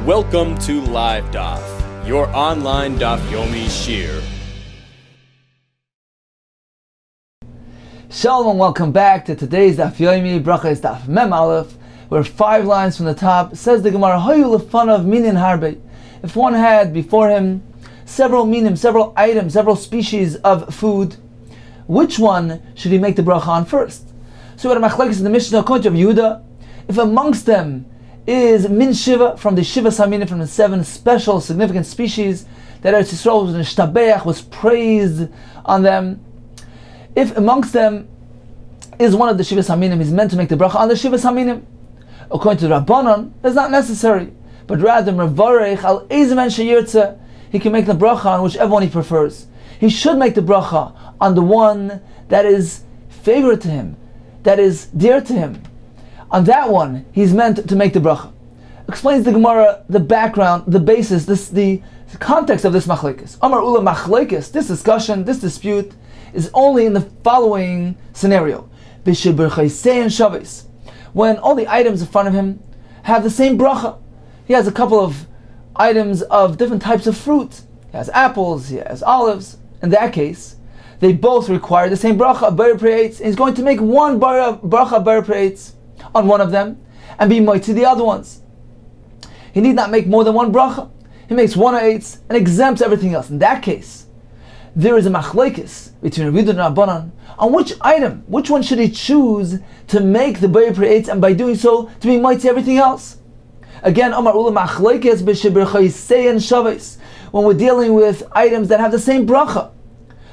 Welcome to Live Daf, your online Daf Yomi shir. Shalom and welcome back to today's Daf Yomi, Brachos Daf Mem Aleph, where 5 lines from the top says the Gemara, Hoyu lefanav minin harbe. If one had before him several minim, several items, several species of food, which one should he make the bracha on first? So we had a machlekes in the Mishnah according to Yehuda. If amongst them is min shiva, from the shiva saminim, from the 7 special significant species that Eretz Yisrael was nishtabeach, was praised on them, if amongst them is one of the shiva saminim, he's meant to make the bracha on the shiva saminim. According to Rabbanon, that's not necessary, but rather mevarech al ezemen sheyirtze, he can make the bracha on whichever one he prefers. He should make the bracha on the one that is favorite to him, that is dear to him. On that one, he's meant to make the bracha. Explains the Gemara the background, the basis, the context of this machlekes. Amar ula machlekes, this discussion, this dispute, is only in the following scenario. When all the items in front of him have the same bracha. He has a couple of items of different types of fruit. He has apples, he has olives. In that case, they both require the same bracha of ber preetz. He's going to make one bracha of ber preetz on one of them and be moitzi the other ones. He need not make more than one bracha. He makes one eitz and exempts everything else. In that case, there is a machlekes between Yehuda and Rabbanan on which item, which one should he choose to make the ber preetz, and by doing so to be moitzi everything else. Again, Amar ula machlekes b'sheberchaisei and shaves, when we're dealing with items that have the same bracha.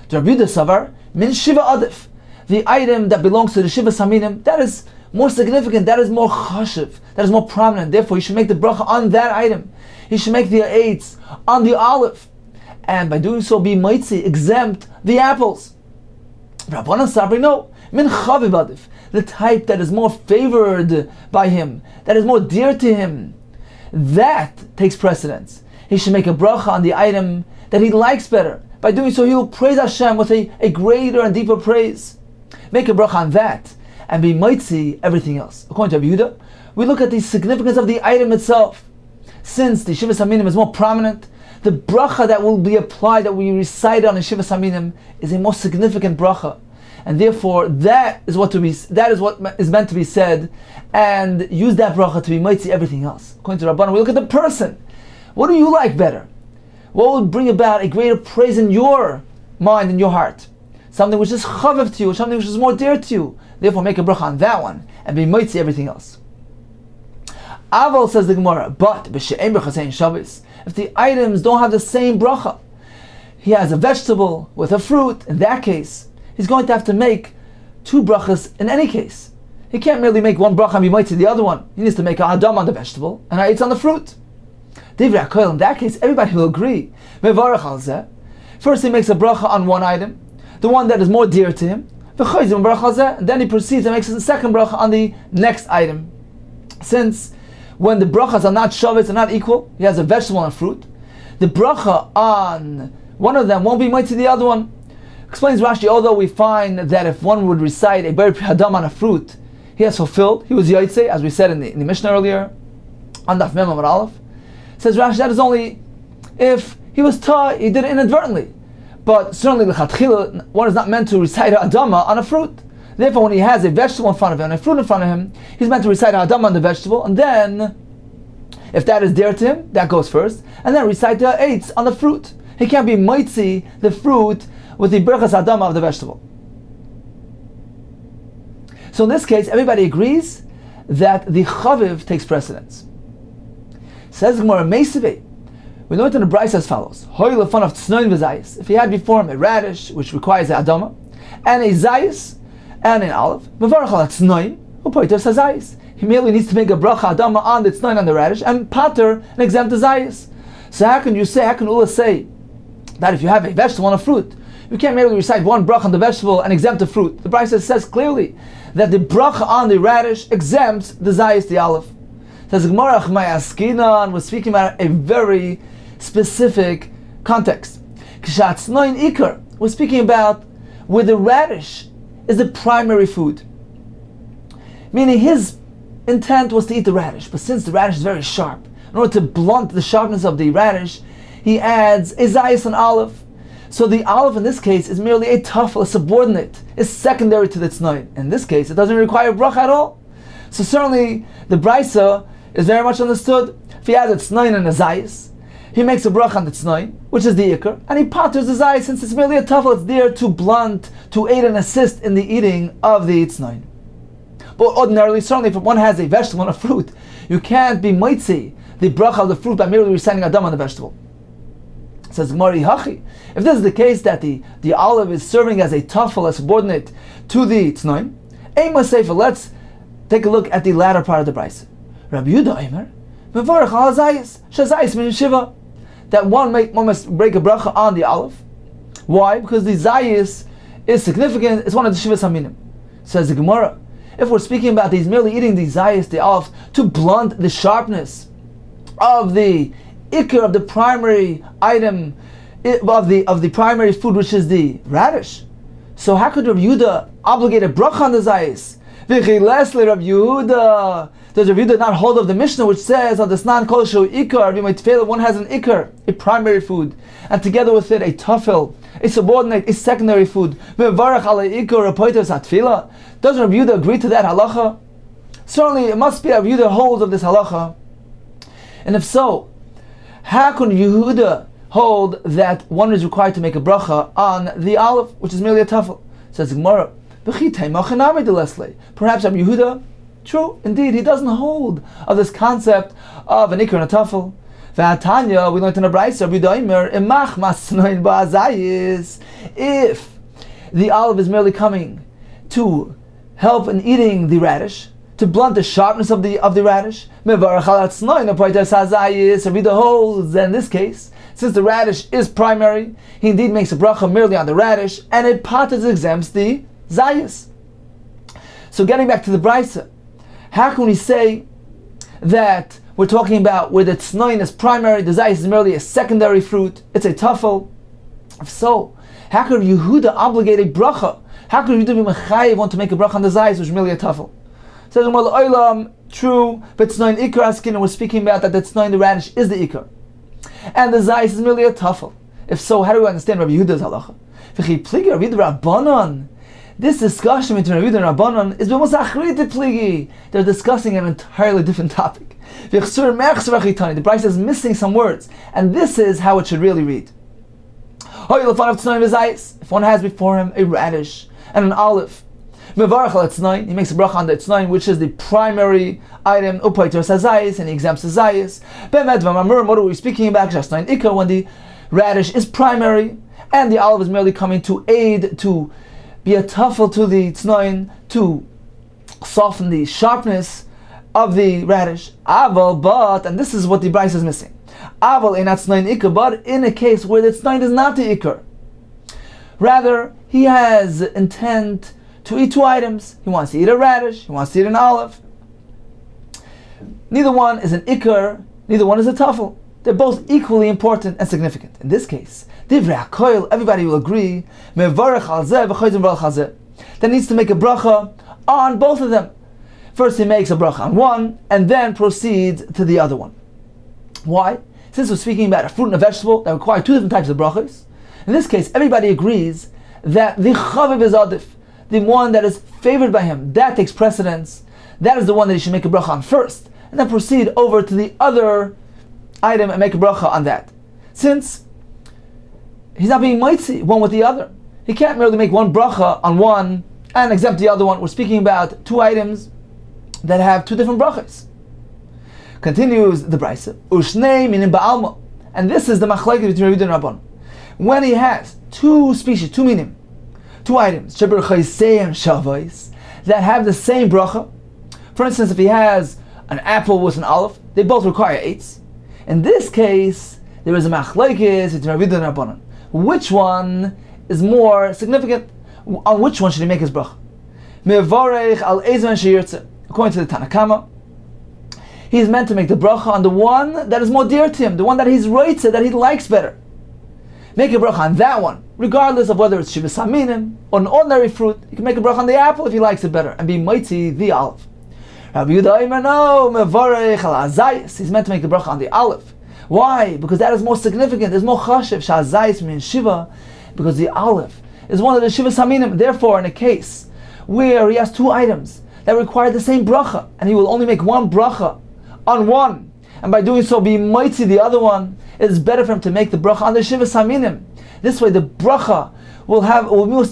The Rabbi Yehuda savar min shiva adif, the item that belongs to the shiva saminim, that is more significant, that is more chashiv, that is more prominent. Therefore, you should make the bracha on that item. You should make the eitz on the olive, and by doing so, be moitzi, exempt the apples. Rabbanan sabri no, min chaviv adif, the type that is more favored by him, that is more dear to him, that takes precedence. He should make a bracha on the item that he likes better. By doing so, he will praise Hashem with a greater and deeper praise. Make a bracha on that, and be moitzi everything else. According to Yehuda, we look at the significance of the item itself. Since the shiva saminim is more prominent, the bracha that will be applied, that we recite on the shiva saminim, is a more significant bracha, and therefore that is what is meant to be said, and use that bracha to be moitzi everything else. According to Rabbanan, we look at the person. What do you like better? What would bring about a greater praise in your mind, in your heart? Something which is chaviv to you, something which is more dear to you. Therefore, make a bracha on that one and be moitzi everything else. Aval, says the Gemara, but b'she'em b'chasein shabbos, if the items don't have the same bracha, he has a vegetable with a fruit. In that case, he's going to have to make 2 brachas in any case. He can't merely make one bracha and be moitzi the other one. He needs to make a adam on the vegetable and a eitz on the fruit. In that case, everybody will agree. First, he makes a bracha on one item, the one that is more dear to him, and then he proceeds and makes a second bracha on the next item. Since when the brachas are not shavis, are not equal, he has a vegetable and a fruit, the bracha on one of them won't be moitzi the other one. Explains Rashi, although we find that if one would recite a ber hadam on a fruit, he has fulfilled, he was yaitse, as we said in the Mishnah earlier, on Daf Mem Aleph. Says Rashi, that is only if he was taught, he did it inadvertently. But certainly l'chatchila, one is not meant to recite a adama on a fruit. Therefore, when he has a vegetable in front of him and a fruit in front of him, he's meant to recite a adama on the vegetable, and then, if that is dear to him, that goes first, and then recite the eitz on the fruit. He can't be moitzi the fruit with the berachas adama of the vegetable. So in this case, everybody agrees that the chaviv takes precedence. Says Gemara Meisivei, we know it in the Brachos as follows: Hoy lefan of tznoin v'zayis. If he had before him a radish, which requires a adama, and a zayis, and an olive, mevarach al tznoin, upoiter zayis. He merely needs to make a bracha adama on the tznoin, on the radish, and pater and exempt the zayis. So how can Ula say that if you have a vegetable and a fruit, you can't merely recite one bracha on the vegetable and exempt the fruit? The Brachos says clearly that the bracha on the radish exempts the zayis, the olive. Says Gemara Achmayaskinan, was speaking about a very specific context. Kshatznoin ikar, was speaking about where the radish is the primary food. Meaning his intent was to eat the radish, but since the radish is very sharp, in order to blunt the sharpness of the radish, he adds a zayis, an olive. So the olive in this case is merely a tafel, a subordinate, is secondary to the tznoin. In this case, it doesn't require bracha at all. So certainly the brisa is very much understood. If he adds a tznoin and a zayis, he makes a bracha on the tznoin, which is the ikar, and he patters the zayis since it's merely a tafel. It's there to blunt, to aid and assist in the eating of the tznoin. But ordinarily, certainly if one has a vegetable and a fruit, you can't be mitzi the bracha of the fruit by merely reciting adam on the vegetable. It says Gemara Hachi. If this is the case that the olive is serving as a tafel, a subordinate to the tznoin, Ema Sefer, let's take a look at the latter part of the brisa. Rabbi Yehuda Eimer, Mevarach al zayis, shazayis min shiva, that one must break a bracha on the olive. Why? Because the zayis is significant. It's one of the shivas haminim. Says the Gemara, if we're speaking about these merely eating the zayis, the olive, to blunt the sharpness of the ikar, of the primary item, of the primary food, which is the radish, so how could Rabbi Yehuda obligate a bracha on the zayis? V'chilesle Rabbi Yehuda. Does Rabbi Yehuda not hold of the Mishnah which says on the snan kol shu ikar, one has an ikar, a primary food, and together with it a tafel, a subordinate, a secondary food. Mevarach ala ikar apoitos atfila. Does Rabbi Yehuda agree to that halacha? Certainly it must be Rabbi Yehuda holds of this halacha. And if so, how can Yehuda hold that one is required to make a bracha on the olive, which is merely a tafel? Says Gemara, perhaps Rabbi Yehuda, true, indeed, he doesn't hold of this concept of an ikar and a tafel. V'atanya, we learned in a brayso, if the olive is merely coming to help in eating the radish, to blunt the sharpness of the radish, Rabbi holds that in this case, since the radish is primary, he indeed makes a bracha merely on the radish, and it patas exempts the zayis. So getting back to the brisa, how can we say that we're talking about where the tznoin is primary, the zayis is merely a secondary fruit, it's a tafel? If so, how could Yehuda obligate a bracha? How could Yehuda be mechayev want to make a bracha on the zayis, which is merely a tafel? Says true, but tznoin ikar askin, and we're speaking about that the tznoin, the radish, is the ikar, and the zayis is merely a tafel. If so, how do we understand Rabbi Yehuda's halacha? This discussion between Rabbi Yehuda and Rabbanon is almost achrite pligi. They're discussing an entirely different topic. The Brisa is missing some words, and this is how it should really read. If one has before him a radish and an olive, he makes a bracha on the tznoin, which is the primary item, and he exempts the zayis. What are we speaking about? When the radish is primary, and the olive is merely coming to aid, to be a tafel to the tznoin, to soften the sharpness of the radish. But, and this is what the brayso is missing. But in a case where the tznoin is not the ikar, rather he has intent to eat two items. He wants to eat a radish, he wants to eat an olive. Neither one is an ikar, neither one is a tafel. They're both equally important and significant. In this case, divrei hakoil, everybody will agree, mevarach al zeh v'choyzim v'al chazeh, that needs to make a bracha on both of them. First he makes a bracha on one, and then proceeds to the other one. Why? Since we're speaking about a fruit and a vegetable that require two different types of brachos, in this case everybody agrees that the chaviv is adif, the one that is favored by him, that takes precedence. That is the one that he should make a bracha on first, and then proceed over to the other item and make a bracha on that. Since he's not being mitzi one with the other, he can't merely make one bracha on one and exempt the other one. We're speaking about two items that have two different brachas. Continues the brayso, ushnei minim ba'alma, and this is the machlokes between Rabbi Yehuda and Rabban. When he has two species, two minim, two items, that have the same bracha. For instance, if he has an apple with an olive, they both require eights. In this case, there is a machlokes between Rabbi Yehuda and Rabbanon. Which one is more significant? On which one should he make his bracha? According to the Tanakama, he is meant to make the bracha on the one that is more dear to him, the one that he's roitze, that he likes better. Make a bracha on that one, regardless of whether it's shivas haminim or an ordinary fruit. You can make a bracha on the apple if he likes it better, and be mitzi the olive. Rabbi Yehuda Omer, no, mevarech al hazayis. He's meant to make the bracha on the aleph. Why? Because that is more significant. There's more chashiv. Shazayis means shiva, because the aleph is one of the shivas haminim. Therefore, in a case where he has two items that require the same bracha, and he will only make one bracha on one, and by doing so be mighty the other one, it is better for him to make the bracha on the shivas haminim. This way, the bracha will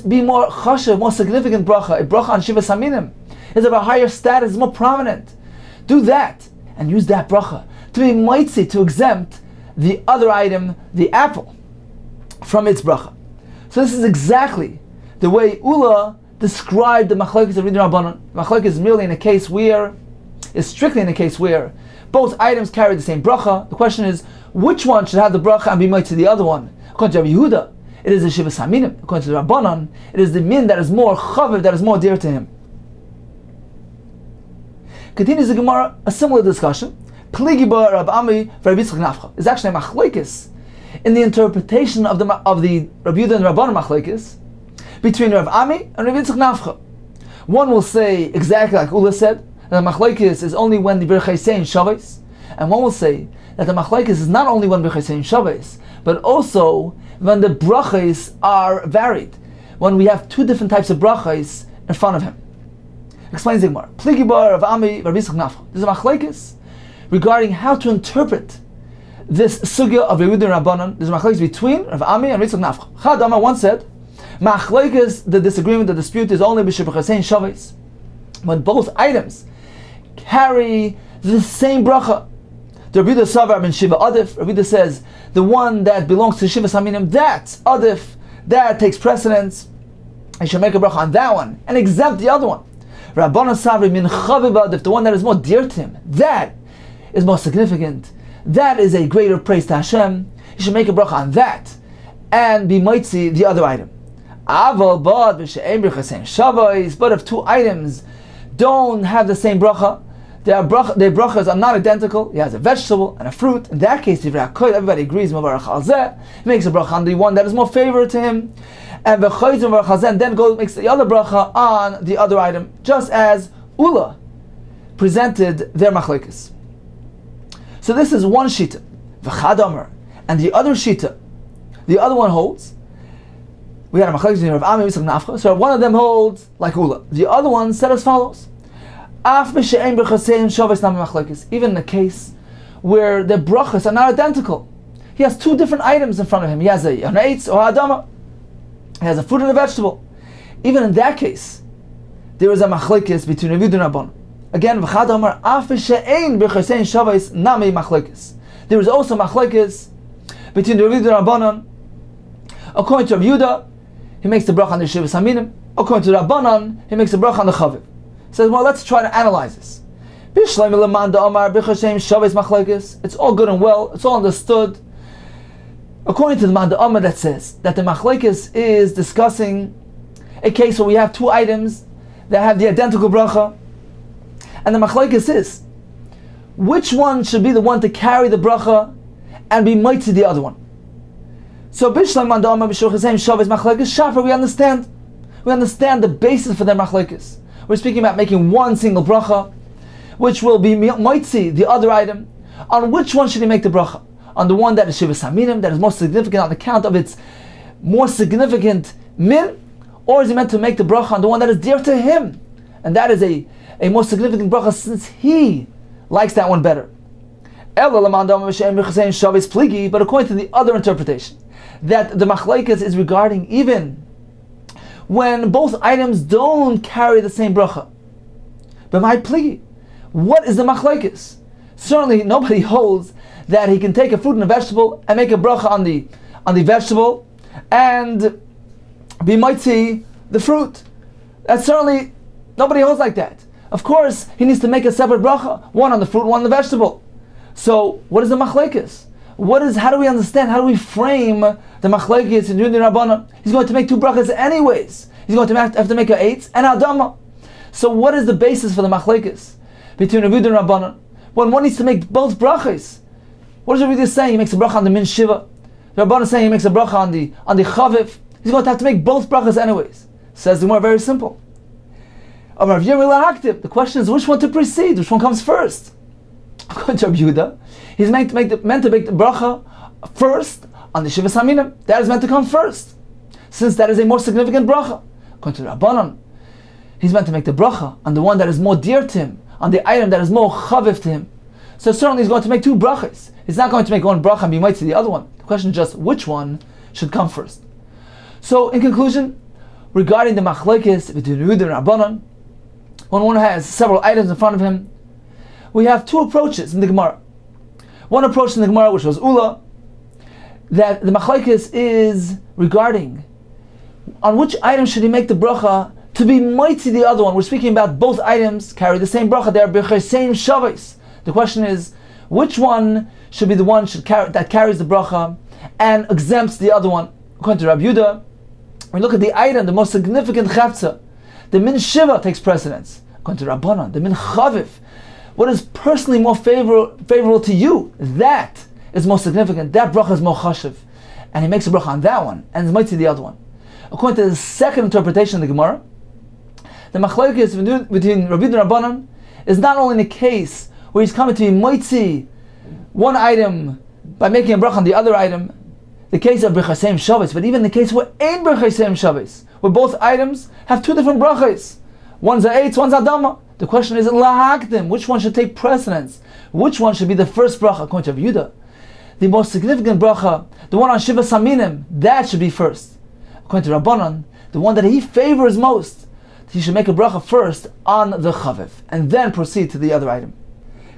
be more chashiv, more significant bracha. A bracha on shivas haminim is of a higher status, more prominent. Do that and use that bracha to be mighty, to exempt the other item, the apple, from its bracha. So this is exactly the way Ula described the machlokes of Ridin Rabbanon. Machlokes is merely strictly in a case where both items carry the same bracha. The question is, which one should have the bracha and be mighty to the other one? According to Rabbi Yehuda, it is the shivas haminim. According to the Rabbanon, it is the min that is more chaviv, that is more dear to him. Continues the Gemara, a similar discussion. Pligi bar Rab Ami v'Rabbi Yitzchak Nafcha is actually a machlokes in the interpretation of the Rabbi Yehuda and Rabbanon machlokes between Rav Ami and Rabbi Yitzchak Nafcha. One will say exactly like Ula said, that the machlokes is only when the Brachos say in Shabbos, and one will say that the machlokes is not only when Brachos say in Shabbos, but also when the brachos are varied, when we have two different types of brachos in front of him. Explains the Gemara. Pligi bar Rav Ami v'Rabbi Yitzchak Nafcha. There's a machlokes regarding how to interpret this sugya of Yehuda and Rabbanon. There's a machlokes between Rav Ami and Yitzchak Nafcha. Chad Amar once said, machlokes, the disagreement, the dispute is only b'shebachas in Shabbos, when both items carry the same bracha. The Rabbi Yehuda Savar ben Shiva Adif. Rabbi Yehuda says the one that belongs to Shivas Haminim, that Adif, that takes precedence. I should make a bracha on that one and exempt the other one. Rabbanan Savri min Chaviv Adif, the one that is more dear to him, that is more significant. That is a greater praise to Hashem. You should make a bracha on that and be mighty the other item. Aval bad b'she'em b'chasem Shabbos. But if two items don't have the same bracha, their brachas are not identical. He has a vegetable and a fruit. In that case, everybody agrees. He makes a bracha on the one that is more favorite to him, and then makes the other bracha on the other item, just as Ula presented their machlokes. So this is one shita, and the other shita, the other one holds. We had a machlokes in Rav Ami Yitzchak Nafcha. So one of them holds like Ula. The other one said as follows. Even in the case where the brachas are not identical, he has two different items in front of him. He has an eitz or adama. He has a fruit and a vegetable. Even in that case, there is a machlokes between Rabbi Yehuda and Rabbanon. Again, there is also machlokes between the Rabbi Yehuda and Rabbanon. According to Rabbi Yehuda, he makes the bracha on the shivas haminim. According to Rabbanon, he makes the bracha on the chaviv. Says, well, let's try to analyze this. It's all good and well, it's all understood. According to the Manda Amar, that says that the machlokes is discussing a case where we have two items that have the identical bracha, and the machlokes is which one should be the one to carry the bracha and be mighty to the other one. So Bishlam Manda Amar b'shulchan Shabbos machlokes shafer, we understand the basis for their machlokes. We're speaking about making one single bracha, which will be mighty the other item. On which one should he make the bracha? On the one that is shivas haminim, that is more significant on account of its more significant min, or is he meant to make the bracha on the one that is dear to him, and that is a more significant bracha since he likes that one better? But according to the other interpretation, that the machlokes is regarding even when both items don't carry the same bracha. But my pligi, what is the machlokes? Certainly nobody holds that he can take a fruit and a vegetable and make a bracha on the vegetable and be mighty the fruit. That's certainly, nobody holds like that. Of course, he needs to make a separate bracha, one on the fruit, one on the vegetable. So, what is the machlokes? How do we understand, how do we frame the machlokes in Yehuda and Rabbanon? He's going to make two brachas anyways. He's going to have to make an eitz and adama. So what is the basis for the machlokes between Yehuda and Rabbanon? When one needs to make both brachas, what is Yehuda saying? He makes a bracha on the min shiva. The Rabbanon is saying he makes a bracha on the chaviv. He's going to have to make both brachas anyways. Says the Gemara, very simple. The question is which one to precede, which one comes first. According to Rabbi Yehuda, he's meant to make the bracha first on the Shivas Haminim. That is meant to come first, since that is a more significant bracha. According to Rabbanon, he's meant to make the bracha on the one that is more dear to him, on the item that is more chaviv to him. So certainly he's going to make two brachas. He's not going to make one bracha and be might to the other one. The question is just which one should come first. So in conclusion, regarding the machlokes between Yehuda and Rabbanon, when one has several items in front of him, we have two approaches in the Gemara. One approach in the Gemara, which was Ula, that the machlokes is regarding on which item should he make the bracha to be mighty the other one. We're speaking about both items carry the same bracha. They are b'chesem shavos. The question is, which one should be the one that carries the bracha and exempts the other one? According to Rabbi Yehuda, we look at the item, the most significant chavtza. The min shiva takes precedence. According to Rabbanan, the min chaviv, what is personally more favorable to you, that is most significant. That bracha is more chashiv, and he makes a bracha on that one and is mighty the other one. According to the second interpretation of the Gemara, the machlokes between Rabbi Yehuda and Rabbanan is not only in a case where he's coming to be mighty one item by making a bracha on the other item, the case of b'chesem shavos, but even the case where ain't b'chesem shavos, where both items have two different brachas. One's a eitz, one's a dama. The question is lahakdim, which one should take precedence? Which one should be the first bracha? According to Rabbi Yehuda, the most significant bracha, the one on Shiva Saminim, that should be first. According to Rabbanan, the one that he favors most, he should make a bracha first on the chaviv, and then proceed to the other item.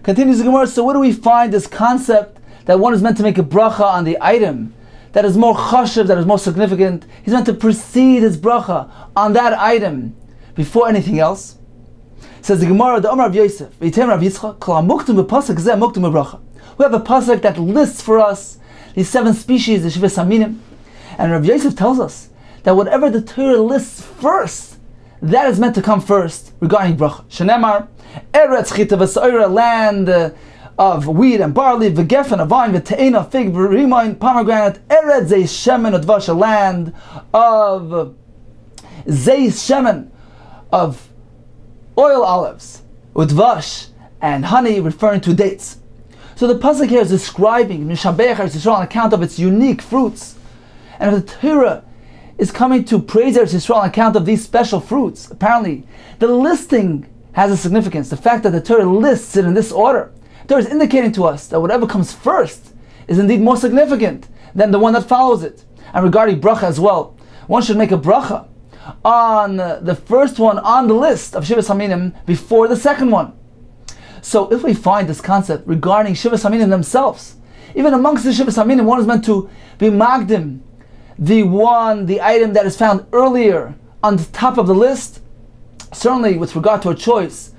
Continues the Gemara, so where do we find this concept that one is meant to make a bracha on the item that is more chashiv, that is more significant? He's meant to precede his bracha on that item before anything else. Says the Gemara, the Amar of Yosef, V'yitem Rav Yitzchak, Kol ha'muktim b'pasuk zeh muktim b'bracha. We have a pasuk that lists for us these 7 species, the Shivas Haminim, and Rav Yosef tells us that whatever the Torah lists first, that is meant to come first regarding bracha. Shenemar, Eretz chita v'sa'ira, land of wheat and barley, v'gefen, a vine, v'te'ena, fig, v'rimoin, pomegranate, Eretz zeis shemen udvash, a land of zeis shemen, of oil olives, udvash, and honey, referring to dates. So the pasuk here is describing Mishabech Eretz Yisrael on account of its unique fruits. And if the Torah is coming to praise Eretz Yisrael on account of these special fruits, apparently the listing has a significance. The fact that the Torah lists it in this order, the Torah is indicating to us that whatever comes first is indeed more significant than the one that follows it. And regarding bracha as well, one should make a bracha on the first one on the list of Shivas Haminim before the second one. So if we find this concept regarding Shivas Haminim themselves, even amongst the Shivas Haminim, one is meant to be magdim, the item that is found earlier on the top of the list. Certainly with regard to a choice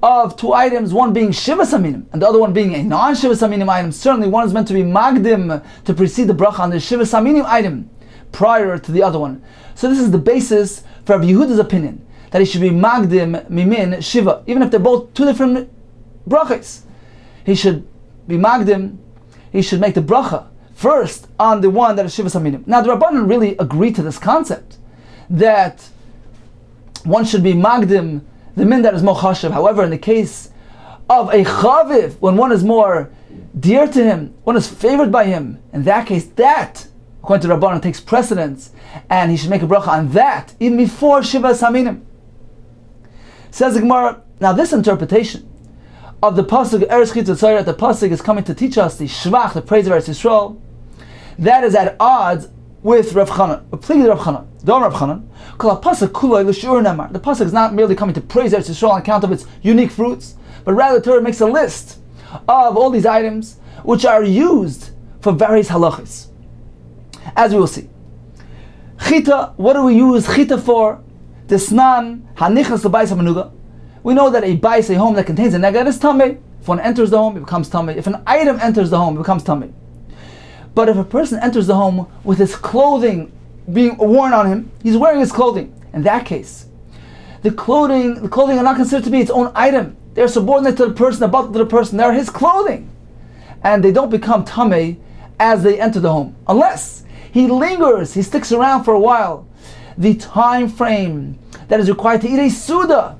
of 2 items, one being Shivas Haminim and the other one being a non-Shivas Haminim item, certainly one is meant to be magdim to precede the bracha on the Shivas Haminim item prior to the other one. So this is the basis for Rabbi Yehuda's opinion, that he should be magdim mimin shiva, even if they're both 2 different brachas. He should be magdim, he should make the bracha first on the one that is Shivas Haminim. Now the Rabbanan really agree to this concept, that one should be magdim the min that is more chashiv. However, in the case of a chaviv, when one is more dear to him, one is favored by him, in that case, that, according to Rabbanan, takes precedence, and he should make a bracha on that, even before Shivas Haminim. Says the Gemara, now this interpretation of the pasuk Eretz Chitz Tzayir, the pasuk is coming to teach us the shvach, the praise of Eretz Yisrael, that is at odds with Rav Chanan, a plea of Rav Chanan. Don't Rav Chanan, the pasuk is not merely coming to praise Eretz Yisrael on account of its unique fruits, but rather the Torah makes a list of all these items which are used for various halachas, as we will see. Chita, what do we use chita for? Desnan hanichas l'bayis hamenuga. We know that a bayis, a home that contains a nega, is tamei. If one enters the home, it becomes tamei. If an item enters the home, it becomes tamei. But if a person enters the home with his clothing being worn on him, he's wearing his clothing. In that case, the clothing are not considered to be its own item. They're subordinate to the person, about to the person. They're his clothing, and they don't become tamei as they enter the home, unless he lingers, he sticks around for a while. The time frame that is required to eat a suda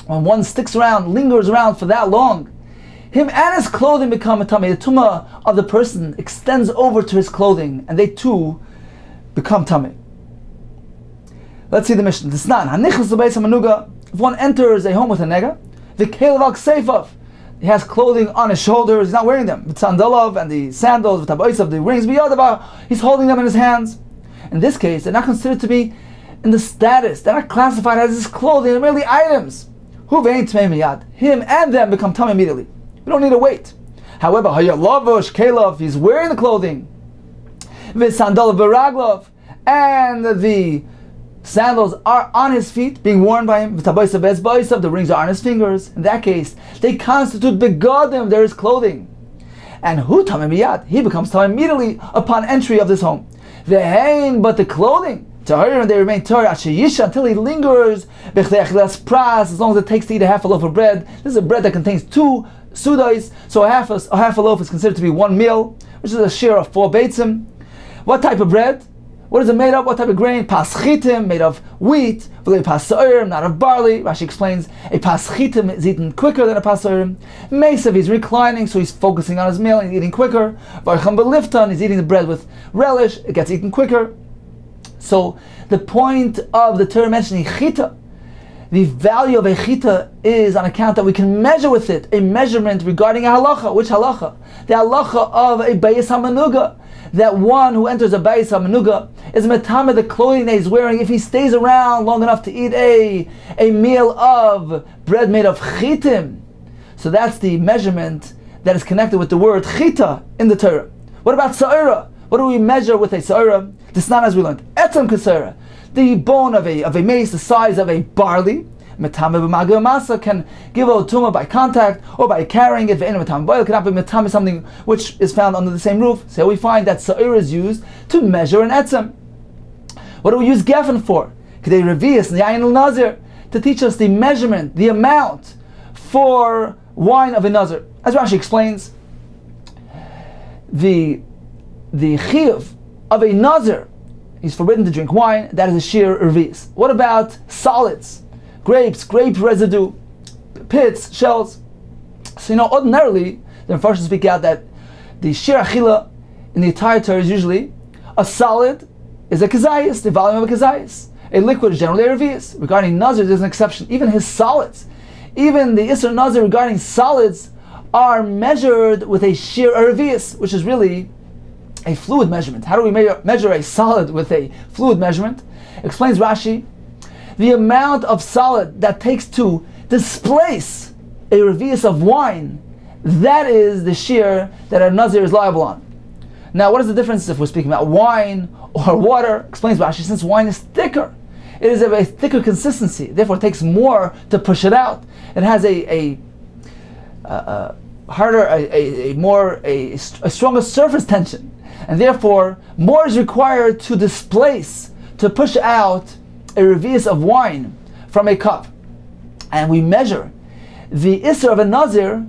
when one sticks around, lingers around for that long, him and his clothing become a tummy. The tumah of the person extends over to his clothing, and they too become tummy. Let's see the mission. If one enters a home with a nega, the kelev seifav, he has clothing on his shoulders, he's not wearing them. The sandalov and the sandals, the rings, he's holding them in his hands. In this case, they're not considered to be in the status, they're not classified as his clothing, they're merely items. Him and them become tummy immediately. We don't need to wait. However, he's wearing the clothing, and the sandals are on his feet, being worn by him. The rings are on his fingers. In that case, they constitute begadim, they're his clothing. And hu tamim miyad, he becomes tamim immediately upon entry of this home. But the clothing, and they remain Torah until he lingers, as long as it takes to eat a half a loaf of bread. This is a bread that contains 2 sudais, so a half a loaf is considered to be 1 meal, which is a share of 4 beitzim. What type of bread? What is it made of? What type of grain? Paschitim, made of wheat. Pas-sa'ir, not of barley. Rashi explains, a paschitim is eaten quicker than a pas-sa'ir. Mesav, he's reclining, so he's focusing on his meal and eating quicker. Varcham beliftan, he's eating the bread with relish, it gets eaten quicker. So the point of the Torah mentioning chita, the value of a chita is on account that we can measure with it, a measurement regarding a halacha. Which halacha? The halacha of a bayis hamanuga. That one who enters a bayis hamanuga is metame the clothing that he's wearing if he stays around long enough to eat a meal of bread made of chitim. So that's the measurement that is connected with the word chita in the Torah. What about sa'ira? What do we measure with a sa'ira? This is not as we learned. Etzem kasa'ira. The bone of a mace the size of a barley, metame b'magah masa, can give a tumah by contact or by carrying it. Ve'enu metame boil cannot be metame something which is found under the same roof. So we find that sa'ir is used to measure an etzem. What do we use geffen for? K'dei revius and yain al-nazir, to teach us the measurement, the amount for wine of a nazir. As Rashi explains, the chiyuv of a nazir, he's forbidden to drink wine, that is a shir revius. What about solids? Grapes, grape residue, pits, shells. So ordinarily, the Mepharshim speak out that the shir achila in the entire Torah is usually a solid is a kazayas, the volume of a kazayas. A liquid is generally a revius. Regarding nazir, there's an exception. Even his solids, even the isser nazir regarding solids are measured with a shir revius, which is really a fluid measurement. How do we measure a solid with a fluid measurement? Explains Rashi, the amount of solid that takes to displace a revius of wine, that is the shear that a nazir is liable on. Now, what is the difference if we're speaking about wine or water? Explains Rashi, since wine is thicker, it is of a thicker consistency, therefore it takes more to push it out. It has a stronger surface tension, and therefore more is required to displace, to push out a revius of wine from a cup. And we measure the isser of a nazir,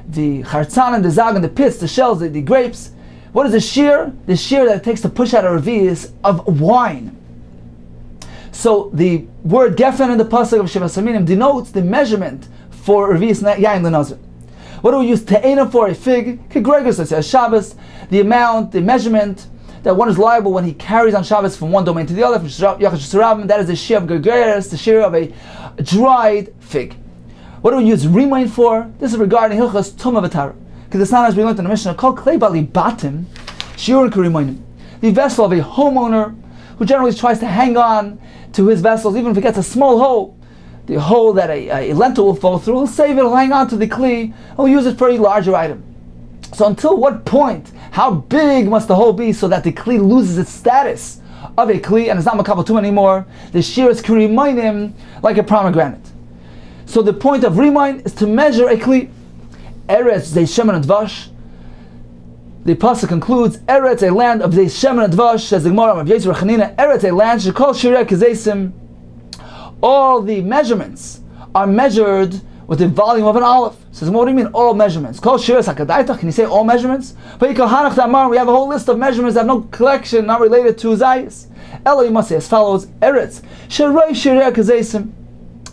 the chartzan and the zag and the pits, the shells, the grapes. What is the shear? The shear that it takes to push out a revius of wine. So the word geffen in the pasuk of Sheva Saminim denotes the measurement for revius yain the nazir. What do we use te'ena for? A fig, kegregos, let's say a Shabbos, the amount, the measurement that one is liable when he carries on Shabbos from one domain to the other, from Yachash Sarabim, that is the shear of Gergeres, the shear of a dried fig. What do we use remain for? This is regarding Hilchas Tumah V'Tara. Because it's not as we learned in the Mishnah, called Klei Bali Batim, Shiur Kurimayim. The vessel of a homeowner who generally tries to hang on to his vessels, even if it gets a small hole, the hole that a lentil will fall through, he'll save it, he'll hang on to the Kli, and he'll use it for a larger item. So until what point, how big must the hole be so that the Kli loses its status of a Kli and it's not Makabal Tum anymore? The Shiras can remind him like a pomegranate. So the point of remind is to measure a Kli. Eretz, Zei Shemen and Dvash. The pasuk concludes, Eretz, a land of Zei Shemen and Dvash, says the Gemara of Yisra Chanina, Eretz, a land, Shekol Shireh Kazeisim. All the measurements are measured with the volume of an olive. Says, what do you mean all measurements? Kol shiras hakadaitach, can you say all measurements? But we have a whole list of measurements that have no collection, not related to Zayis. Elo, you must say as follows, Eretz, Sherei Shireh Kazeisim,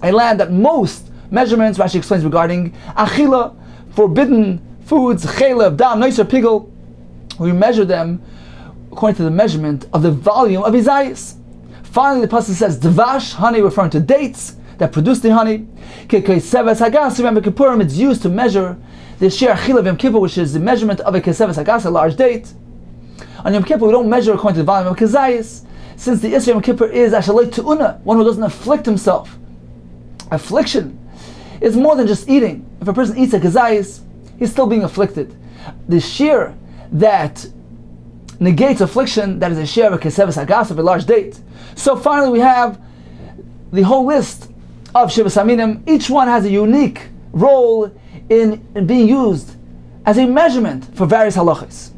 a land that most measurements. Rashi explains regarding achila, forbidden foods, chelev, dam, noiser, pigel. We measure them according to the measurement of the volume of Isaias. Finally, the pasuk says dvash, honey, referring to dates that produce the honey. It's used to measure the shir achila of Yom Kippur, which is the measurement of a keseves hagas, a large date. On Yom Kippur, we don't measure according to the volume of kezayis, since the Isra Yom Kippur is ashalei tu'una, one who doesn't afflict himself. Affliction is more than just eating. If a person eats a kezayis, he's still being afflicted. The shir that negates affliction, that is a share of a keseves hagas, of a large date. So finally we have the whole list of Shivas Haminim. Each one has a unique role in being used as a measurement for various halachas.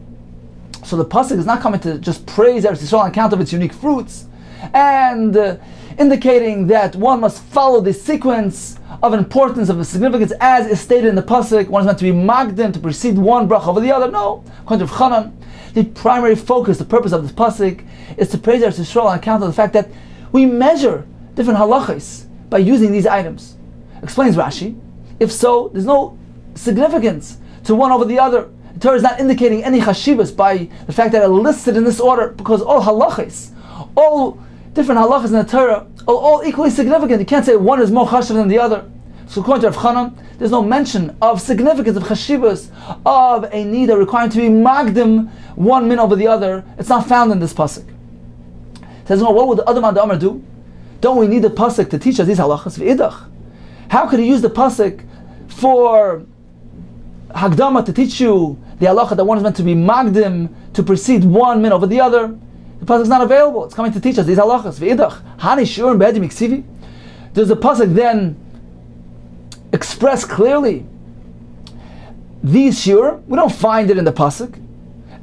So the pasuk is not coming to just praise Eretz Yisrael on account of its unique fruits, and indicating that one must follow the sequence of importance, of the significance, as is stated in the pasuk. One is meant to be magdim, to precede one bracha over the other. No, according to Chanan, the primary focus, the purpose of this pasuk, is to praise Eretz Yisrael on account of the fact that we measure different halachas by using these items. Explains Rashi. If so, there's no significance to one over the other. The Torah is not indicating any chashivas by the fact that it listed in this order, because all halachas, all different halachas in the Torah, are all equally significant. You can't say one is more chashiv than the other. So according to Rav Chanan, there's no mention of significance, of chashivas, of a need, a requirement to be magdim one min over the other. It's not found in this pasuk. It says, well, what would the Adam and the Amar do? Don't we need the pasuk to teach us these halachas? V'idach. How could he use the pasuk for Hagdama, to teach you the halacha that one is meant to be magdim, to precede one min over the other? The pasuk is not available. It's coming to teach us these halachas. V'idach. Hani shurim be'edim iksivi. Does the pasuk then express clearly these shiurim? We don't find it in the pasuk.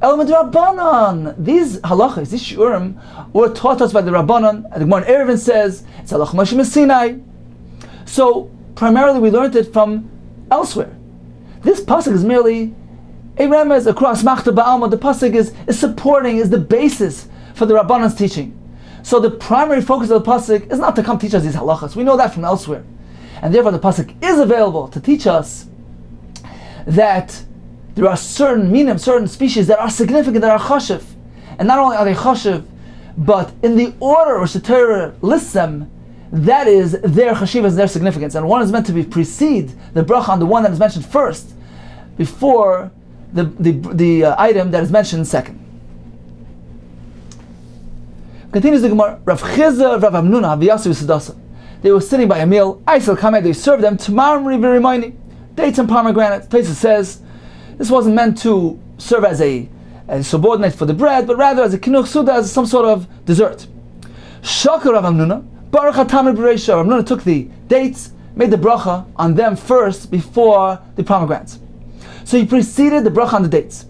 Element Rabbanan. These halachas, these shiurim, were taught us by the Rabbanan. The Gemara in Eruvin says it's halach Moshe Sinai. So primarily we learned it from elsewhere. This pasuk is merely a remez across machta ba'alma. The pasuk is supporting, is the basis for the Rabbanan's teaching. So the primary focus of the pasuk is not to come teach us these halachas. We know that from elsewhere, and therefore the pasuk is available to teach us that there are certain minim, certain species that are significant, that are chashiv, and not only are they chashiv, but in the order which the Torah lists them, that is their chashivas, their significance. And one is meant to be precede the bracha on the one that is mentioned first, before the item that is mentioned second. Continues the Gemara. Rav Chizah, Rav Amnuna, Aviyasu V'Sadasa. They were sitting by a meal. Aisel Kamed, they served them Tamamri V'Rimayni, dates and pomegranates. Tosfos says this wasn't meant to serve as a subordinate for the bread, but rather as a kinuch suda, as some sort of dessert. Shakar Rav Amnuna, Baruch HaTamid B'Reisha. Rav Amnuna took the dates, made the bracha on them first before the pomegranates. So he preceded the bracha on the dates.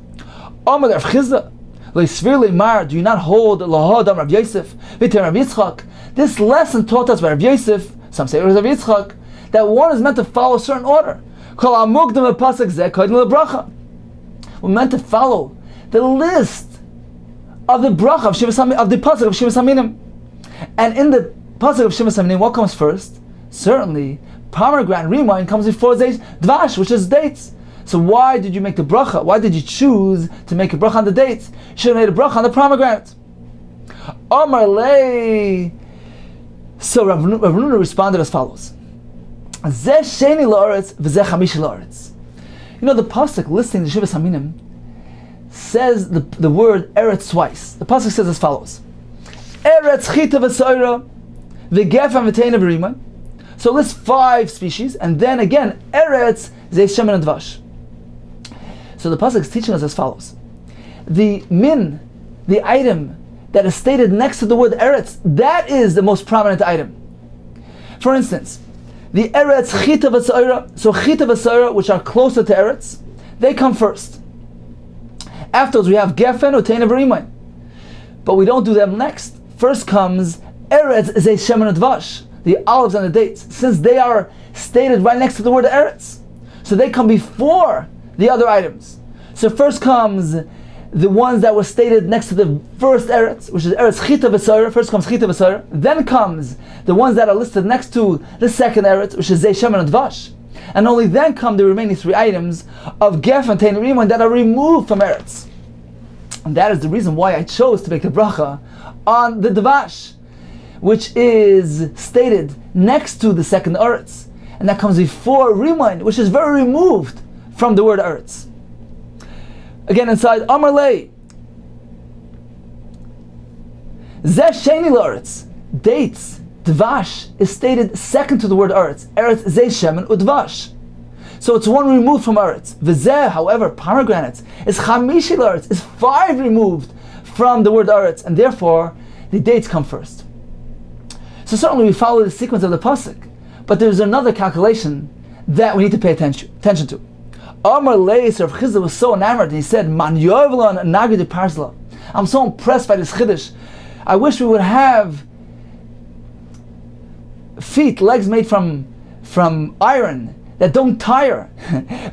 Amar Rav Chizah, Le'svir Le'mar, do you not hold Lahadam Rav Yosef, V'ter Rav Yitzchak? This lesson taught us by Rav Yosef, some say it was Rav Yitzchak, that one is meant to follow a certain order. Kol Amugdam Pasuk Zeh Kodim LeBracha. We're meant to follow the list of the bracha of the pasuk of Shivas Haminim. And in the pasuk of Shivas Haminim, what comes first? Certainly, pomegranate remind comes before dvash, which is dates. So why did you make the bracha? Why did you choose to make a bracha on the dates? You should have made a bracha on the pomegranate. Amar lei. So Rav Nuna responded as follows: Zeh sheni la'aretz v'zeh chamishi la'aretz. You know, the pasuk listing the Shivas Haminim says the word eretz twice. The pasuk says as follows: Eretz chita v'soira v'gefen v'teina v'riman. So list 5 species, and then again eretz zeh shemen and dvash. So the pasuk is teaching us as follows: the min, the item that is stated next to the word eretz, that is the most prominent item. For instance, the eretz chita v'soira, so chita v'soira, which are closer to eretz, they come first. Afterwards we have gefen, uteina v'rimain, but we don't do them next. First comes eretz zeh shemen and dvash, the olives and the dates, since they are stated right next to the word eretz, so they come before the other items. So first comes the ones that were stated next to the first eretz, which is eretz chita v'soyer. First comes chita v'soyer. Then comes the ones that are listed next to the second eretz, which is zei shemen and dvash. And only then come the remaining three items of gef and tein rimon that are removed from eretz. And that is the reason why I chose to make the bracha on the dvash, which is stated next to the second eretz, and that comes before rimon, which is very removed from the word eretz. Again, inside Amar Lei, Zeh Sheni L'Eretz, dates, dvash, is stated second to the word eretz. Eretz Zei Shemen Udvash. So it's one removed from eretz. V'zeh, however, pomegranates, is Chamishi L'Eretz, is 5 removed from the word eretz, and therefore the dates come first. So certainly we follow the sequence of the pasuk, but there's another calculation that we need to pay attention to. Amar Leis, Rav Chizda was so enamored, and he said, "Man yovelon nagid parzla." I'm so impressed by this chiddush. I wish we would have feet, legs made from iron that don't tire.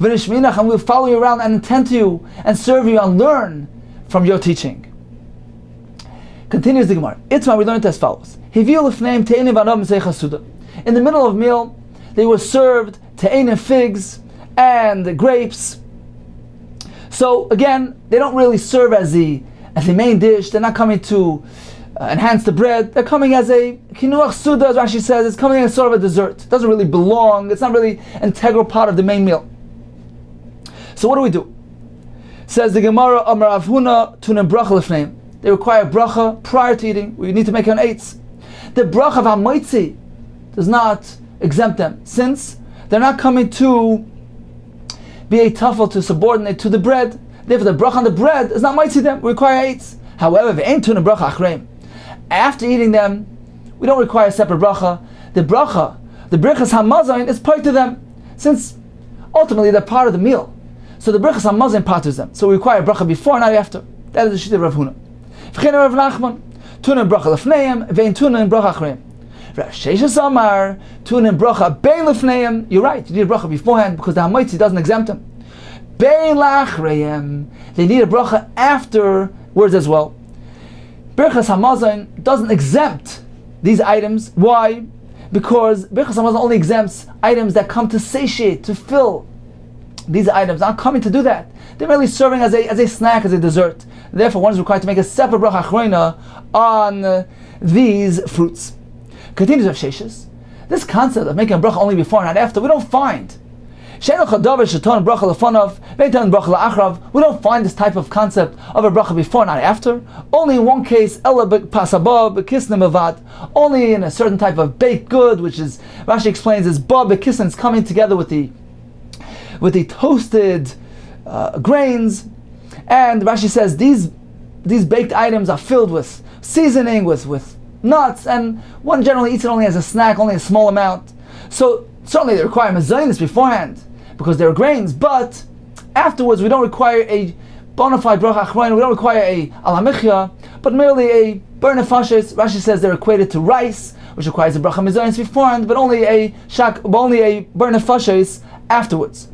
V'nishminach, and we'll follow you around and attend to you and serve you and learn from your teaching. Continues the Gemara. Itzma, we learned as follows: Hiviu lefneim te'enim v'anav m'sei chasuda. In the middle of meal, they were served te'enim, figs, and grapes. So again, they don't really serve as the main dish. They're not coming to enhance the bread. They're coming as a kinuach suda, as Rashi says. It's coming as sort of a dessert. It doesn't really belong. It's not really an integral part of the main meal. So what do? Says the Gemara, Amar Rav Huna tunem bracha lefneim. They require bracha prior to eating. We need to make an eitz. The bracha of hamoitzi does not exempt them, since they're not coming to be a tafel to subordinate to the bread. Therefore, the bracha on the bread is not mitzvah them. We require eitz. However, if ain't tuna bracha achreim, after eating them, we don't require a separate bracha. The bracha, the brachos hamazon, is part to them, since ultimately they're part of the meal. So the brachos hamazon parters them. So we require bracha before, not after. That is the shita of Rav Huna. V'chein Rav Nachman, tuna bracha lefneim, ve'in tuna bracha achreim. Rav Sheshes Amar, tuna bracha bein lefneim. You're right, you need a bracha beforehand because the hamoitzi doesn't exempt them. Bein lachreim, they need a bracha afterwards as well. Brachos hamazon doesn't exempt these items. Why? Because brachos hamazon only exempts items that come to satiate, to fill. These items aren't coming to do that. They're merely serving as a snack, as a dessert. Therefore, one is required to make a separate bracha achreina on these fruits. Continues Rav Sheshes. This concept of making a bracha only before and not after, we don't find. We don't find this type of concept of a bracha before and not after. Only in one case, only in a certain type of baked good, which is, Rashi explains, is ba bekisn, coming together with the toasted grains. And Rashi says these baked items are filled with seasoning, with nuts, and one generally eats it only as a snack, only a small amount. So certainly they require mezainis beforehand because they're grains, but afterwards we don't require a bona fide bracha achrein, we don't require a alamichya, but merely a ber nefashis. Rashi says they're equated to rice, which requires a bracha mezainis beforehand, but only a ber nefashis afterwards.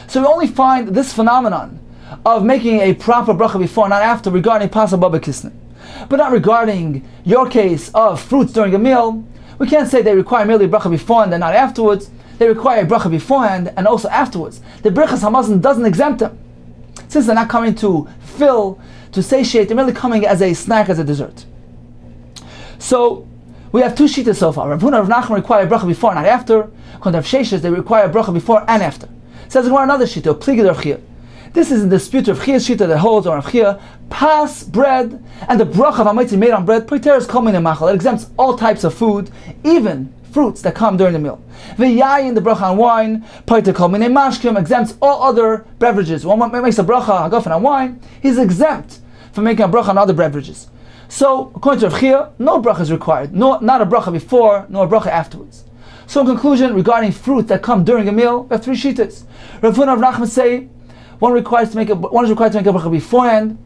So we only find this phenomenon of making a proper bracha before, not after, regarding pasal baba kisne. But not regarding your case of fruits during a meal. We can't say they require merely a bracha beforehand and not afterwards. They require a bracha beforehand and also afterwards. The brachos hamazon doesn't exempt them, since they're not coming to fill, to satiate. They're merely coming as a snack, as a dessert. So we have two shitas so far. Rav Huna and Rav Nachman require a bracha before and not after. According to Rav Sheshes, they require a bracha before and after. Says another shita, pligid Rav Chia. This is in the dispute of Chia's shita that holds on Rav Chia, pas bread and the bracha of hamoitzi made on bread, preteres kol minei machal. It exempts all types of food, even fruits that come during the meal. V'yayin, the bracha on wine, preter kol minei mashkim, exempts all other beverages. When one makes a bracha hagafen on wine, he's exempt from making a bracha on other beverages. So according to Rav Chia, no bracha is required, not a bracha before, nor a bracha afterwards. So in conclusion, regarding fruit that come during a meal, we have three shitas. Rav Huna and Rav Nachman say one is required to make a bracha beforehand.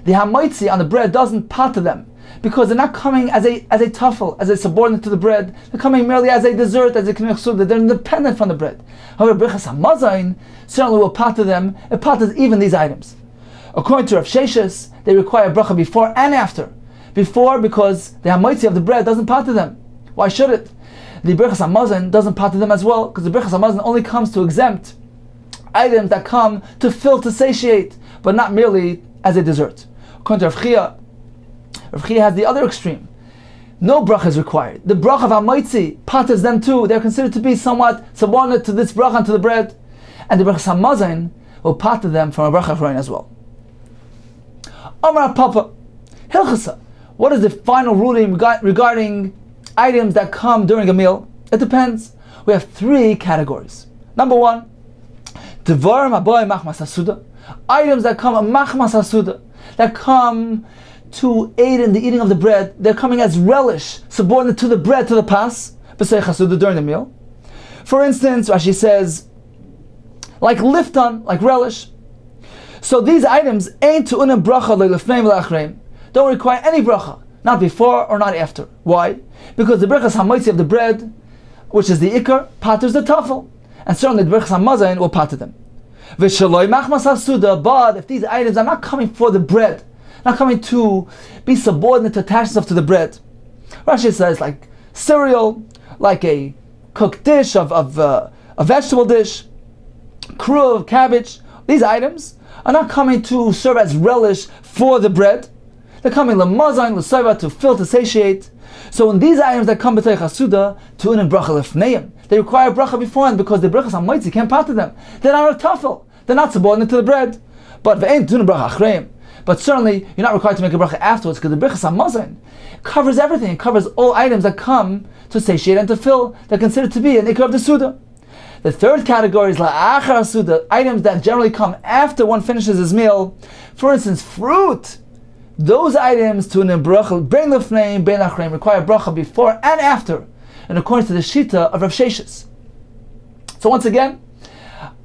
The hamoitzi on the bread doesn't pater them because they're not coming as a tafel, as a subordinate to the bread. They're coming merely as a dessert, as a kinuach suda. They're independent from the bread. However, brachos hamazon certainly will pater them. It paters even these items. According to Rav Sheshes, they require bracha before and after. Before, because the hamaitzi of the bread doesn't pater them. Why should it? The Brachos hamazon doesn't pater them as well, because the Brachos hamazon only comes to exempt items that come to fill, to satiate, but not merely as a dessert. According to Rav Chia has the other extreme. No bracha is required. The bracha of hamaitzi paters them too. They're considered to be somewhat subordinate to this bracha and to the bread. And the Brachos hamazon will pater them from a bracha as well. Amar Papa, Hilchasa. What is the final ruling regarding items that come during a meal? It depends. We have three categories. Number one, Devarim Aboy Machmas Hasuda. Items that come Machmas Hasuda, that come to aid in the eating of the bread. They're coming as relish, subordinate to the bread, to the pas, B'sei Hasuda, during the meal. For instance, Rashi says, like lifton, like relish. So these items ain't to unam bracha le'lefneim le'achreim. Don't require any bracha, not before or not after. Why? Because the brachas hamaitzi of the bread, which is the ikar, paters the tafel, and certainly the brachas hamazon will pater them. V'shaloi machmas hasuda. But if these items are not coming for the bread, not coming to be subordinate, to attach themselves to the bread, Rashi says like cereal, like a cooked dish of a vegetable dish, kruv, cabbage. These items are not coming to serve as relish for the bread. They're coming lemazon, l'sayva, to fill, to satiate. So when these items that come b'tei chasuda, to unin bracha lefneim, they require bracha beforehand, because the brachas hamaitzi can't pater them. They're not a tafel. They're not subordinate to the bread. But ve'ein tunin bracha achreim. But certainly you're not required to make a bracha afterwards, because the brachas hamazon covers everything. It covers all items that come to satiate and to fill. They're considered to be an ikar of the suda. The third category is la'achar suda, items that generally come after one finishes his meal. For instance, fruit. Those items to an bracha, bein lefneim, bein achreim, require bracha before and after, and according to the shita of Rav Sheshes. So once again,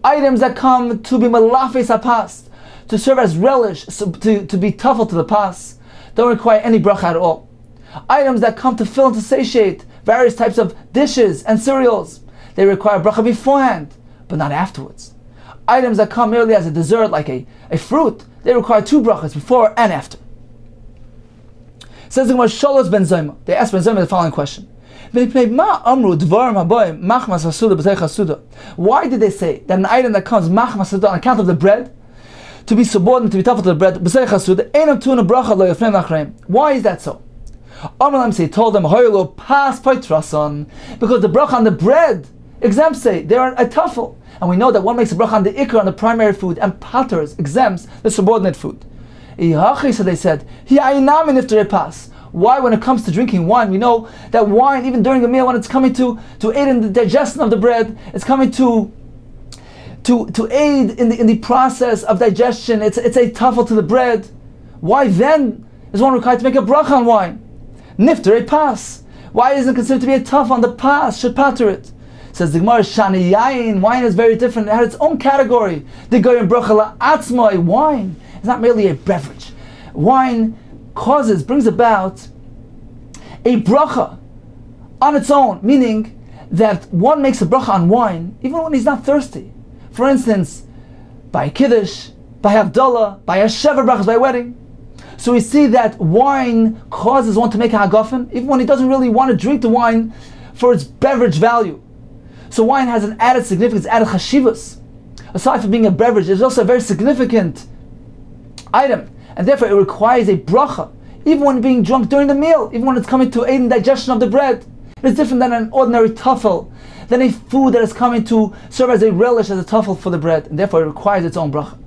items that come to be malafes hapas, to serve as relish, to be tafel to the pas, don't require any bracha at all. Items that come to fill and to satiate, various types of dishes and cereals, they require bracha beforehand, but not afterwards. Items that come merely as a dessert, like a fruit, they require two brachas, before and after. Says the Gemara, Sholos ben Zayma. They asked Ben Zayma the following question. Why did they say that an item that comes machmas on account of the bread, to be subordinate, to be tafel to the bread, why is that so? He told them, because the bracha on the bread exempts say they are a tafel. And we know that one makes a bracha on the ikar, on the primary food, and paters, exempts the subordinate food. So they said, why, when it comes to drinking wine, we know that wine, even during a meal, when it's coming to aid in the digestion of the bread, it's coming to aid in the process of digestion, it's a tafel to the bread. Why then is one required to make a bracha on wine? Nifter a pas. Why isn't it considered to be a tafel on the pas? Should pater it. Says the Gemara, Shani Yain, wine is very different. It had its own category. The goyim bracha la'atzmai, wine is not merely a beverage. Wine brings about a bracha on its own, meaning that one makes a bracha on wine even when he's not thirsty. For instance, by Kiddush, by Havdalah, by a Shever brachas, by a wedding. So we see that wine causes one to make a hagafen, even when he doesn't really want to drink the wine for its beverage value. So wine has an added significance, added chashivas. Aside from being a beverage, it's also a very significant item, and therefore it requires a bracha, even when being drunk during the meal, even when it's coming to aid in digestion of the bread. It's different than an ordinary tafel, than a food that is coming to serve as a relish, as a tafel for the bread, and therefore it requires its own bracha.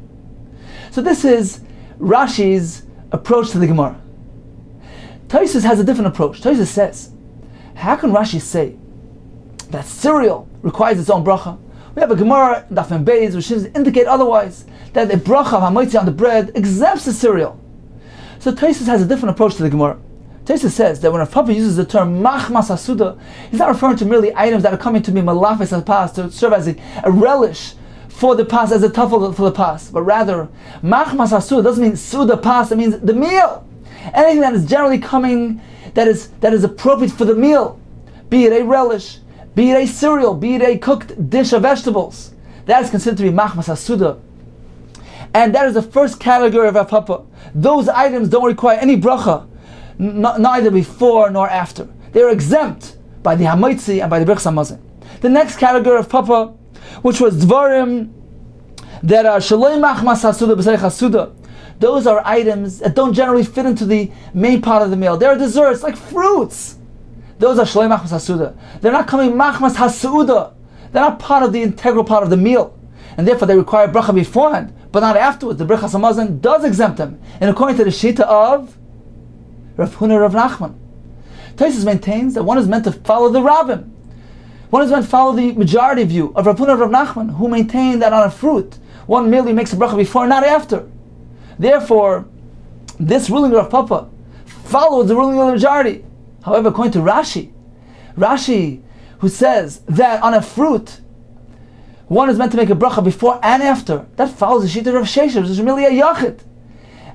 So this is Rashi's approach to the Gemara. Tosfos has a different approach. Tosfos says, how can Rashi say that cereal requires its own bracha? We have a Gemara, Daf Yomi, which indicate otherwise, that the bracha of hamaitzi on the bread exempts the cereal. So Tosfos has a different approach to the Gemara. Tosfos says that when a Papa uses the term machmas hasuda, he's not referring to merely items that are coming to be malafes pas, to serve as a relish for the pas, as a tafel for the pas, but rather machmas hasuda doesn't mean suda pas, it means the meal. Anything that is generally coming, that is appropriate for the meal, be it a relish, be it a cereal, be it a cooked dish of vegetables, that is considered to be machmas hasuda. And that is the first category of Rav Papa. Those items don't require any bracha, neither before nor after. They are exempt by the Hamaitzi and by the Brachos HaMazon. The next category of Papa, which was Dvarim that are Shaloi Machmas HaSuda B'Seich HaSuda, those are items that don't generally fit into the main part of the meal. They are desserts, like fruits. Those are Shaloi Machmas HaSuda. They're not coming Machmas HaSuda. They're not part of the integral part of the meal. And therefore they require bracha beforehand, but not afterwards. The Brachos HaMazon does exempt them. And according to the Shita of Rav Huna Rav Nachman, Tosfos maintains that one is meant to follow the Rabbim. One is meant to follow the majority view of Rav Huna Rav Nachman, who maintained that on a fruit, one merely makes a bracha before, not after. Therefore, this ruling of Rav Papa follows the ruling of the majority. However, according to Rashi, who says that on a fruit, one is meant to make a bracha before and after, that follows the Shita of Rav Sheshes, which is merely a yachid.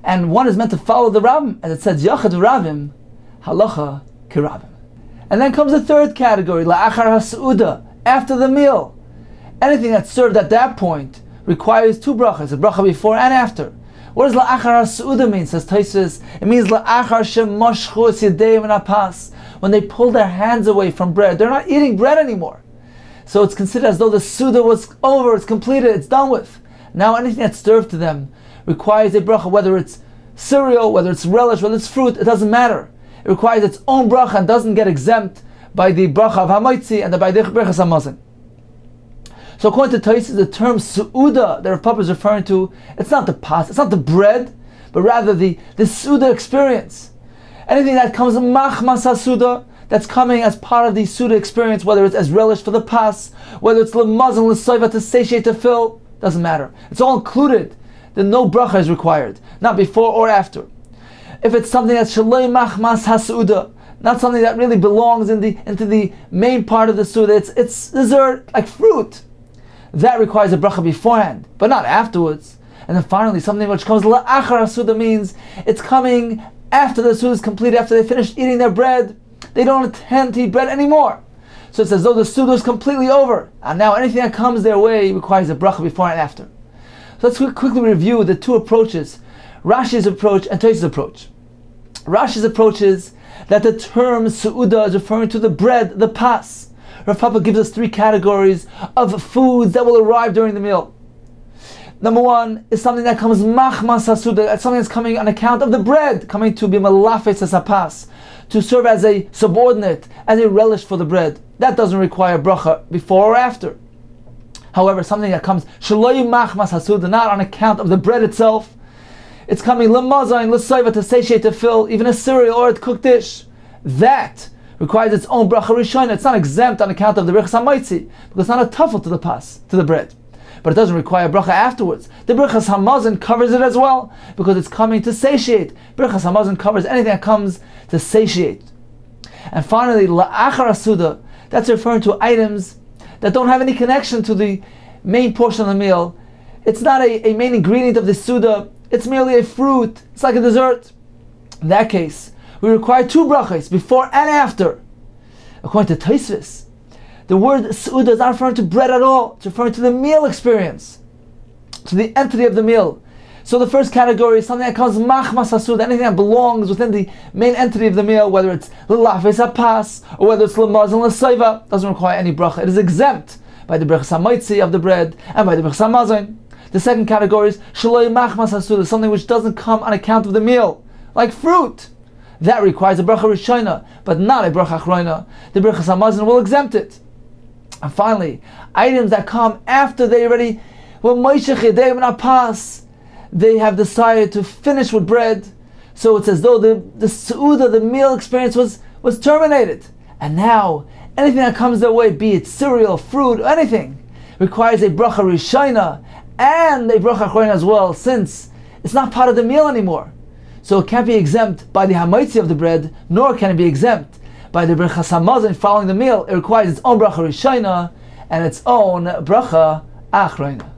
And one is meant to follow the Rabbim, as it says, yachid Rabbim, halacha kirabim. And then comes the third category, la'achar ha'seuda, after the meal. Anything that's served at that point requires two brachas, a bracha before and after. What does la'achar ha'seuda mean, says Tosfos? It means la'achar shemoshchu es yadeim min hapas. When they pull their hands away from bread, they're not eating bread anymore. So it's considered as though the Suda was over, it's completed, it's done with. Now anything that's served to them requires a bracha, whether it's cereal, whether it's relish, whether it's fruit, it doesn't matter. It requires its own bracha and doesn't get exempt by the bracha of Hamaitzi and by the Brachos HaMazon. So according to Tosfos, the term Su'uda that Rav Papa is referring to, it's not the pasta, it's not the bread, but rather the Suda experience. Anything that comes Machmas HaSuda, that's coming as part of the Suda experience, whether it's as relish for the pas, whether it's l'mazon l'soiva to satiate, to fill, doesn't matter. It's all included. Then no bracha is required, not before or after. If it's something that's shaloi machmas hasuda, not something that really belongs into the main part of the Suda, it's dessert, like fruit, that requires a bracha beforehand, but not afterwards. And then finally, something which comes la'achar Suda means it's coming after the Suda is complete, after they finish eating their bread. They don't intend to eat bread anymore. So it's as though the Suda is completely over. And now anything that comes their way requires a bracha before and after. So let's quickly review the two approaches, Rashi's approach and Tosfos' approach. Rashi's approach is that the term Su'uda is referring to the bread, the pas. Rav Papa gives us three categories of foods that will arrive during the meal. Number one is something that comes machmas hasuda, that's something that's coming on account of the bread, coming to be malafes as a pas, to serve as a subordinate, as a relish for the bread. That doesn't require bracha before or after. However, something that comes shaloi machmas hasuda, not on account of the bread itself, it's coming l'mazayin, l'soiva, to satiate, to fill, even a cereal or a cooked dish. That requires its own bracha rishona. It's not exempt on account of the Brachos HaMaitzi, because it's not a tuffle to the pas, to the bread. But it doesn't require bracha afterwards. The Brachos HaMazon covers it as well, because it's coming to satiate. Brachos HaMazon covers anything that comes to satiate. And finally, la'achar hasuda, that's referring to items that don't have any connection to the main portion of the meal. It's not a main ingredient of the Suda, it's merely a fruit, it's like a dessert. In that case, we require two brachas, before and after. According to Tosfos, the word Suda is not referring to bread at all, it's referring to the meal experience, to the entity of the meal. So the first category is something that comes machmas hasuda, anything that belongs within the main entity of the meal, whether it's l'lafes hapas, or whether it's l'mazon l'soiva, doesn't require any bracha. It is exempt by the Brachos HaMaitzi of the bread, and by the Brachos HaMazon. The second category is shaloi machmas hasuda, something which doesn't come on account of the meal, like fruit. That requires a bracha rishona, but not a bracha achrona. The Brachos HaMazon will exempt it. And finally, items that come after they already were moishech yedei min hapas, they have decided to finish with bread, so it's as though the Su'uda, the meal experience was terminated. And now, anything that comes their way, be it cereal, fruit, or anything, requires a bracha rishona and a bracha achrona as well, since it's not part of the meal anymore. So it can't be exempt by the hamaitzi of the bread, nor can it be exempt by the Brachos HaMazon following the meal. It requires its own bracha rishona and its own bracha achrona.